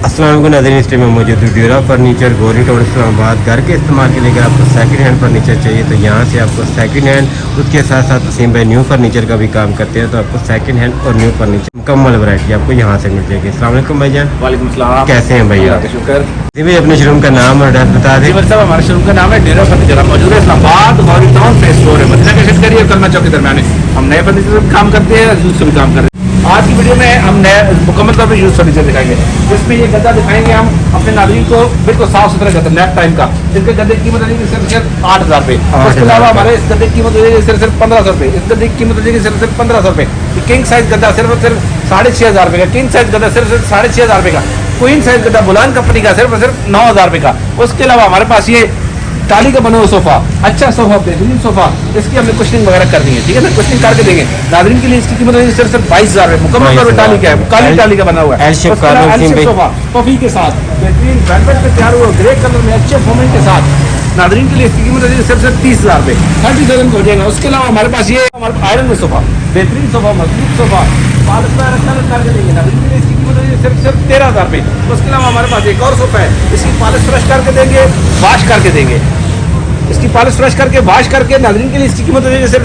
अस्सलाम वालेकुम नाज़रीन, इस टाइम में मौजूद ड्यूरा फर्नीचर गोरी रोड इस्लामाबाद। घर के इस्तेमाल के लिए अगर आपको सेकंड हैंड फर्नीचर चाहिए तो यहाँ से आपको सेकंड हैंड, उसके साथ साथ वसीम भाई न्यू फर्नीचर का भी काम करते हैं, तो आपको सेकंड हैंड और न्यू फर्नीचर मुकम्मल वैरायटी आपको यहाँ से मिल जाएगी। अस्सलाम वालेकुम भाईजान। वालेकुम सलाम। कैसे हैं भैया? शुक्र। जी भाई, अपने शोरूम का नाम और एड्रेस बता दें। साहब, हमारे शोरूम का नाम है ड्यूरा फर्नीचर, मौजूद है इस्लामाबाद गौरी टाउन फेस 4 है, मदीना का शेड करिए करना चौक के दरमियान है। हम नए फर्नीचर से काम करते हैं, यूज से भी काम करते हैं। आज की वीडियो में हम नए मुकम्मल तौर पर यूज फर्नीचर दिखाएंगे, जिसमें ये गद्दा दिखाएंगे हम अपने नाज़रीन को, बिल्कुल साफ सुथरा गद्दा लैप टाइम का। इसके गद्दे की कीमत रहेगी सिर्फ 8,000 रुपये। उसके अलावा हमारे इस गद्दे की कीमत हो जाएगी सिर्फ 1,500 रुपये। इस गद्दे की कीमत हो जाएगी सिर्फ 1,500 रुपये। किंग साइज गद्दा सिर्फ 6,500 रुपये का। किंग साइज गद्दा सिर्फ 6,500 रुपये का। क्वीन साइज गद्दा बुलान कंपनी का सिर्फ 9,000 रुपये का। उसके अलावा हमारे पास ये टाली का बना हुआ सोफा, अच्छा सोफा, बेहतरीन सोफा, इसकी हमने कुशनिंग वगैरह कर दी है, ठीक है ना, कुशनिंग करके देंगे नाज़रीन के लिए। इसकी कीमत सिर्फ 22,000 रुपये। मुकम्मल तौर पर टाली का है, काली टाली का बना हुआ है, सोफा कॉफी के साथ बेहतरीन वेलवेट पे तैयार हुआ ग्रे कलर में अच्छे फोमिंग के साथ। नाज़रीन के लिए इसकी कीमत सिर्फ 30,000 रुपये, 30,000 हो जाएगा। उसके अलावा हमारे पास ये हमारे आयरन में सोफा, बेहतरीन सोफा, मजबूत सोफा, पालक करके देंगे नाज़रीन के लिए। इसकी कीमत सिर्फ 13,000 रुपये। उसके अलावा हमारे पास एक और सोफा है, इसकी पॉलिश फ्रेश करके देंगे, वाश करके देंगे। इसकी पॉलिश फ्रेश करके वाश करके नाज़रीन के लिए इसकी कीमत हो जाएगी सिर्फ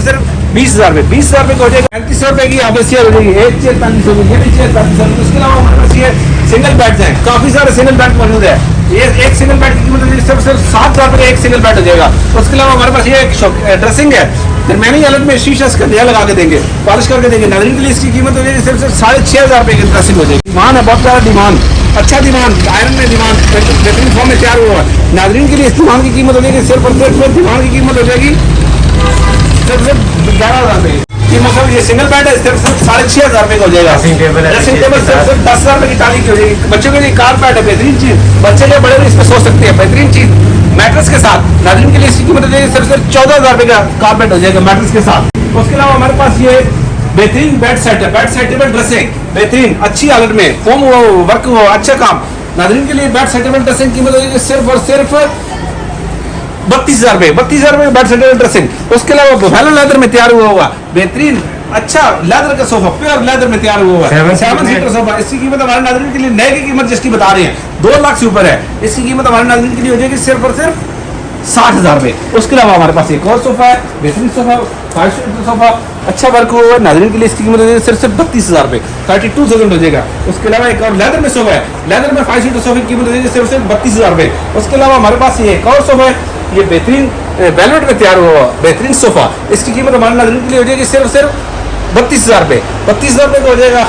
20,000 रुपये। 20,000 रुपये का हो जाएगा। 3500 रुपये की यहाँ पे चेयर हो जाएगी, एक चेयर 3500 रुपये, ये भी चेयर 3500 रुपये। उसके अलावा हमारे पास ये सिंगल बेड्स हैं, काफ़ी सारे सिंगल बेड मौजूद है। ये एक सिंगल बेड की कीमत हो जाएगी सिर्फ 7,000 रुपये का एक सिंगल बेड हो जाएगा। उसके अलावा हमारे पास ये एक ड्रेसिंग है, दरमियानी हालत में शीशा इसका नया लगा के देंगे, पॉलिश करके देंगे। नाज़रीन के लिए इसकी कीमत हो जाएगी सिर्फ 6,500 रुपये की ड्रेसिंग हो जाएगी। डिमांड है, बहुत सारा डिमांड, अच्छा डिमांड, आयरन में डिमांड, बेहतरीन फॉर्म में तैयार हुआ है। नाज़रीन के लिए इस डिमांड की कीमत हो जाएगी सिर्फ और सिर्फ, डिमांड की कीमत हो जाएगी सिर्फ 11,000 रुपये की। मतलब ये सिंगल बेड है, सिर्फ 6,500 रुपये का हो जाएगा। ड्रेसिंग टेबल सिर्फ 10,000 रुपये की टाली की हो जाएगी। बच्चों के लिए कारपेट है, बेहतरीन चीज़, बच्चे जो बड़े इसमें सो सकते हैं, बेहतरीन चीज़ मैट्रेस के साथ। नाज़रीन के लिए इसकी कीमत हो जाएगी सिर्फ 14,000 रुपये का कारपेट हो जाएगा मैट्रेस के साथ। उसके अलावा हमारे पास ये बेहतरीन बेड सेट है, बेड सेट टेबल ड्रेसिंग, बेहतरीन अच्छी हालत में, फोम हो, वर्क हो, अच्छा काम। नाज़रीन के लिए बेड सेट टेबल ड्रेसिंग कीमत हो जाएगी सिर्फ और सिर्फ 32,000 रुपये। 32,000 रुपये बेड सेट टेबल ड्रेसिंग। उसके अलावा बुफेलो लेदर में तैयार हुआ होगा, बेहतरीन अच्छा लेदर का सोफा, प्योर लेदर में तैयार हुआ है, 7 सीटर सोफा। इसकी कीमत हमारे नाज़रीन के लिए नए की कीमत जिसकी बता रहे हैं 2 लाख से ऊपर है, इसकी कीमत हमारे नाज़रीन के लिए हो जाएगी सिर्फ और सिर्फ 60,000 रुपये। उसके अलावा हमारे पास एक और सोफा है, बेहतरीन सोफा, 5 सीटर सोफा, अच्छा वर्क हुआ है। नाज़रीन के लिए इसकी कीमत हो जाएगी सिर्फ 32,000 रुपये, 32,000 हो जाएगा। उसके अलावा एक और लेदर में सोफा है, लेदर में 5 सीटर सोफे की कीमत हो जाएगी सिर्फ 32,000 रुपये। उसके अलावा हमारे पास ये एक और सोफा है, ये बेहतरीन वेलवेट में तैयार हुआ बेहतरीन सोफा, इसकी कीमत हमारे नाज़रीन के लिए हो जाएगी सिर्फ 32,000 रुपये, 32,000 रुपये का हो जाएगा।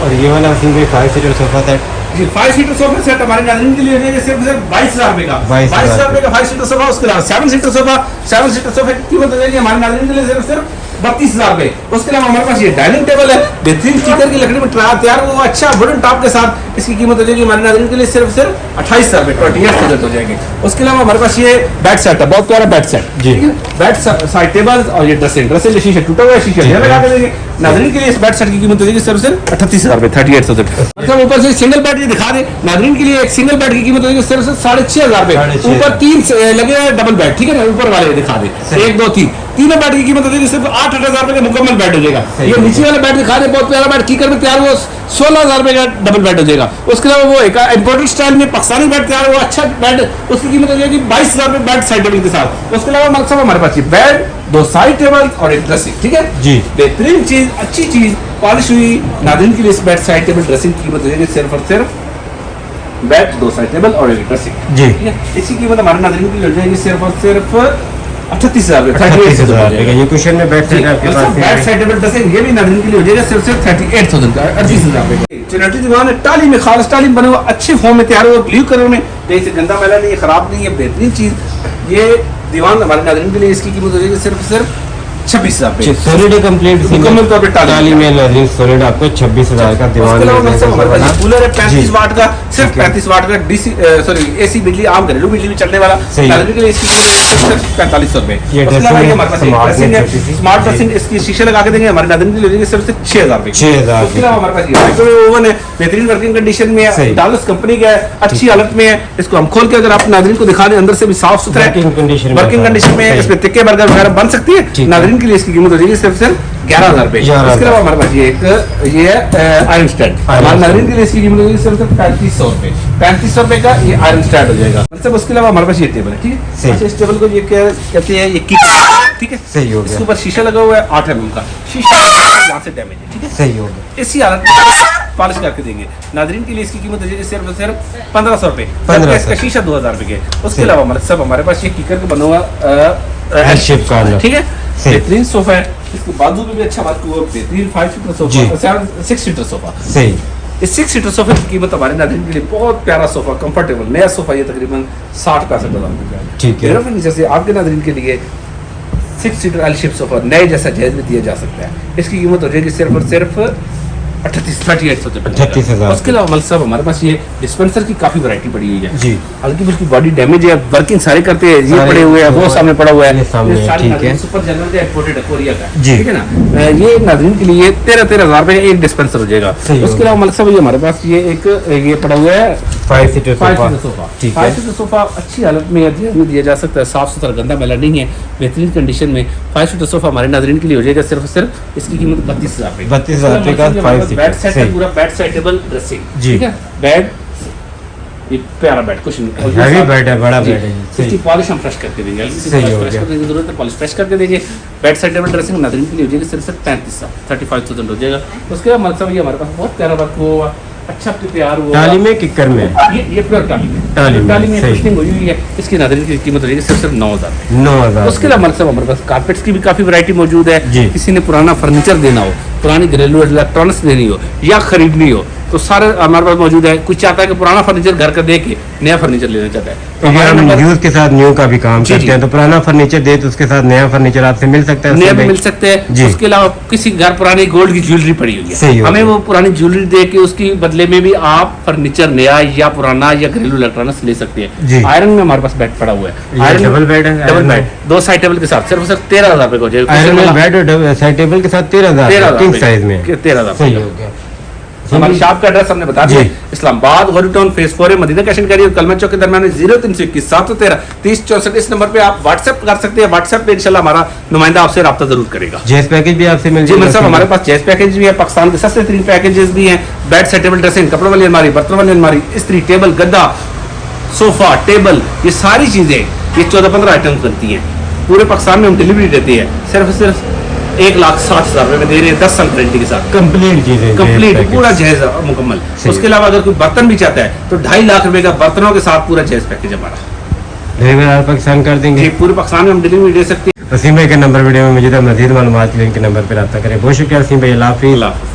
और ये वाला 5 सीटर सोफा सेट, जी 5 सीटर सोफा सेट हमारे नाज़रीन के लिए हो जाएगा सिर्फ 22,000 रुपये का, 22,000 रुपये का 5 सीटर सोफा। उसके अलावा 7 सीटर सोफा, 7 सीटर सोफे की कीमत हो जाएगी हमारे नाज़रीन के लिए सिर्फ 32,000 रुपये। उसके अलावा हमारे पास ये डाइनिंग टेबल है, बेहतरीन चीकर की लकड़ी में तैयार हुआ अच्छा वुडन टॉप के साथ, इसकी कीमत हो जाएगी हमारे नाज़रीन के लिए सिर्फ 28,000 रुपये, 28,000 हो जाएंगे। उसके अलावा हमारे पास ये बेड सेट है, बहुत प्यारा बेड सेट जी, बेड साइड टेबल और ये ड्रेसिंग शीशा टूटा हुआ है, शीशा लगा के देंगे। नाज़रीन के लिए इस बेड सेट की कीमत हो जाएगी सिर्फ 38,000 रुपये, 38,000। मतलब ऊपर से सिंगल बेड ये दिखा दे, नाज़रीन के लिए एक सिंगल बेड की कीमत हो जाएगी सिर्फ 6,500 रुपये। ऊपर 3 लगे हैं डबल बेड, ठीक है ना, ऊपर वाले दिखा दे 1 2 3 तीनों बेड की कीमत हो जाएगी सिर्फ 8,000 रुपये का मुकम्मल बेड हो जाएगा। ये नीचे वाला बेड दिखा रहे, बहुत प्यारा बेड कीकर में तैयार हुआ, 16,000 रुपये का डबल बेड हो जाएगा। उसके अलावा वो एक इम्पोर्टेड स्टाइल में पाकिस्तानी बेड तैयार हुआ अच्छा बेड, उसकी कीमत हो जाएगी 22,000 रुपये बेड साइड टेबल के साथ। उसके अलावा मतलब हमारे पास बेड, 2 साइड टेबल और एक ड्रेसिंग, ठीक है जी, बेहतरीन चीज, अच्छी चीज, पॉलिश हुई। नाज़रीन के लिए इस बेड साइड टेबल ड्रेसिंग की कीमत हो जाएगी सिर्फ और सिर्फ बेड, 2 साइड टेबल और एक ड्रेसिंग जी, ठीक है। इसकी कीमत हमारे नाज़रीन के लिए हो जाएगी सिर्फ और सिर्फ 38,000 रुपये, 38,000। ये क्वेश्चन में बेड सेट आपके पास बेड साइड टेबल ड्रेसिंग ये भी नाज़रीन के लिए हो जाएगा सिर्फ 38,000 का, 38,000 रुपये। चुनौती दीवान है, टाली में, खास टाली बने हुआ, अच्छे फॉर्म में तैयार हुआ, ब्लू कलर में, से गंदा मैला नहीं है, खराब नहीं है, बेहतरीन चीज़। ये दीवान हमारे नाज़रीन के लिए इसकी कीमत हो जाएगी सिर्फ 26,000 रुपये, सॉलिड कंप्लीट मुकम्मल तौर पे टाली में नाज़रीन सॉलिड आपको 26,000 का दीवान मिल जाएगा। कूलर है 35 वाट का, सिर्फ 35 वाट का डीसी एसी बिजली, आम घरेलू बिजली में चलने वाला, नाज़रीन के लिए इसकी सिर्फ 4500 रुपये। स्मार्ट ड्रेसिंग, इसकी शीशे लगा के देंगे हमारे नाज़रीन के लिए सिर्फ 6,000 रुपये, 6,000। उसके अलावा हमारे पास माइक्रोवेव ओवन है, बेहतरीन वर्किंग कंडीशन में है, डालस कंपनी का है, अच्छी हालत में है। इसको हम खोल के अगर आप नाज़रीन को दिखा दें, अंदर से भी साफ सुथरा वर्किंग कंडीशन में है, इसमें तिक्के बर्गर वगैरह बन सकती है। नाज़रीन नाजरीन के लिए इसकी कीमत हो जाएगी सिर्फ 11,000 रुपए। 11,000। इसके अलावा हमारे पास ये आयरन स्टैंड, हमारे नाजरीन के लिए इसकी कीमत हो जाएगी सिर्फ 3500 रुपए। 3500 रुपए का ये आयरन स्टैंड हो जाएगा। मतलब उसके अलावा हमारे पास ये टेबल है, ठीक है। सही। अच्छा, इस टेबल को ये कहते हैं ये किक, ठीक है। सही हो इसके गया, ऊपर शीशा लगा हुआ है 8 mm का शीशा, यहाँ से डैमेज है, ठीक है। सही हो गया। इसी हालत में पॉलिश करके देंगे। नाजरीन के लिए इसकी कीमत हो जाएगी सिर्फ 1500 रुपए। 1500। इसका शीशा 2000 रुपए के। उसके सही। अलावा हमारे पास ये किकर का बना हुआ एल शेप का अंदर। ठीक है। सही। बेहतरीन सोफा है, इसके बाजू में भी अच्छा बात को बेहतरीन 5 सीटर जी। Sofa, 6 seater sofa. सही। इस 6 सीटर सोफे की कीमत हमारे नाज़रीन के लिए बहुत प्यारा सोफा, कंफर्टेबल नया सोफा, ये तकरीबन 60-65 रुपए का। ठीक है। मेरा फर्नीचर से आपके नाज़रीन के लिए 6 सीटर एल शेप सोफा नए जैसा जायज में दिया जा सकता है। इसकी कीमत हो जाएगी सिर्फ और सिर्फ 38,000। उसके अलावा मल साहब हमारे पास ये डिस्पेंसर की काफी वैरायटी पड़ी हुई है जी। हल्की फुल्की बॉडी डैमेज है, वर्किंग सारे करते हैं, ये सारे पड़े हुए हैं, वो सामने पड़ा हुआ है, ये सामने है, सारी ठीक नाज़रीन है। सुपर जनरल है, इंपोर्टेड है कोरिया का, जी। ठीक है ना। ये नाज़रीन के लिए 13,000 रुपए एक डिस्पेंसर हो जाएगा। सही उसके होगा। अलावा मल साहब ये हमारे पास ये पड़ा हुआ है 5 सीटर 5 सोफा। Seater sofa. ठीक 5 है। सीटर सोफा अच्छी हालत में दिया जा सकता है, साफ सुथरा गंदा मैला नहीं है, बेहतरीन कंडीशन में 5 सीटर सोफा हमारे नाज़रीन के लिए हो जाएगा सिर्फ और सिर्फ इसकी कीमत 32,000 रुपए। 32,000 रुपए का 5 बेड सेट सीटर। है, पूरा बेड सेटेबल ड्रेसिंग, जी। ठीक है। बेड ये प्यारा बेड, कुछ नहीं, हैवी बेड है, बड़ा जी। बेड है। इसकी सही। पॉलिश हम फ्रेश करके देंगे, हल्की सी सही पॉलिश हो फ्रेश गया। करने की जरूरत है, पॉलिश फ्रेश करके देंगे। बेड सेटेबल ड्रेसिंग नाज़रीन के लिए हो जाएगी सिर्फ 35,000 हो जाएगा। उसके बाद मतलब ये हमारे पास बहुत प्यारा वर्क हुआ, अच्छा प्यार हुआ, टाली में किकर में ये प्योर टाली में, टाली में, सही। फिनिशिंग हुई हुई है। इसकी नाज़रीन की कीमत हो जाएगी सिर्फ 9,000। 9,000। उसके अलावा मतलब हमारे पास कारपेट्स की भी काफी वैरायटी मौजूद है। जी। किसी ने पुराना फर्नीचर देना हो, पुरानी घरेलू इलेक्ट्रॉनिक्स देनी हो या खरीदनी हो, तो सारे हमारे पास मौजूद है। कुछ चाहता है कि पुराना फर्नीचर घर का दे के नया फर्नीचर लेना चाहता है, तो क्योंकि हमारे हम नंबर यूज के साथ न्यू का भी काम जी, करते जी। हैं, तो पुराना फर्नीचर दे तो उसके साथ नया फर्नीचर आपसे मिल सकता है। नया उसमें भी मिल सकते जी। हैं। उसके अलावा किसी घर पुरानी गोल्ड की ज्वेलरी पड़ी हुई सही है, हो हमें गया। वो पुरानी ज्वेलरी दे के उसकी बदले में भी आप फर्नीचर नया या पुराना या घरेलू इलेक्ट्रॉनिक्स ले सकते जी। हैं। आयरन में हमारे पास बेड पड़ा हुआ है, ये आयरन डबल बेड है, double iron bed 2 side table के साथ सिर्फ 13,000 रुपए का हो जाएगा। आयरन में बेड और साइड टेबल के साथ 13,000 किंग साइज में। 13,000 सही हो गया। हमारी शॉप का एड्रेस हमने बता दिया, जी। इस्लामाबाद गौरी टाउन फेज 4 है, मदीना कैश एंड कैरी और कलमा चौक के दरमियान 0321 713 3064। इस नंबर पे आप व्हाट्सएप कर सकते हैं। व्हाट्सएप पे इंशाल्लाह हमारा नुमाइंदा आपसे राब्ता जरूर करेगा। जेस पैकेज भी आपसे मिल जी जाएगा। मतलब हमारे पास चेस पैकेज भी है, पाकिस्तान के सस्ते तरीन पैकेजेस भी हैं। बेड सेटेबल ड्रेसिंग, कपड़ों वाली अलमारी, बर्तन वाली अलमारी, इस्त्री, टेबल, गद्दा, सोफा, टेबल, ये सारी चीजें ये 14-15 आइटम्स बनती हैं। पूरे पाकिस्तान में हम डिलीवरी देते हैं, सिर्फ 1,60,000 रुपए में दे रहे हैं 10 साल गारंटी के साथ। कंप्लीट चीजें, कंप्लीट पैकेज। पूरा जायज मुकम्मल। सही। उसके अलावा अगर कोई बर्तन भी चाहता है तो 2.5 लाख रुपए का बर्तनों के साथ पूरा जायज पैकेज हमारा। डिलीवरी आप पाकिस्तान कर देंगे। ये पूरे पाकिस्तान में हम डिलीवरी दे सकते हैं। वसीम भाई का नंबर वीडियो में मौजूद है, मजीद मालूमात के लिए इनके नंबर पर रब्ता करें। बहुत शुक्रिया वसीम भाई, अल्लाह हाफिज़। अल्लाह हाफ़िज़।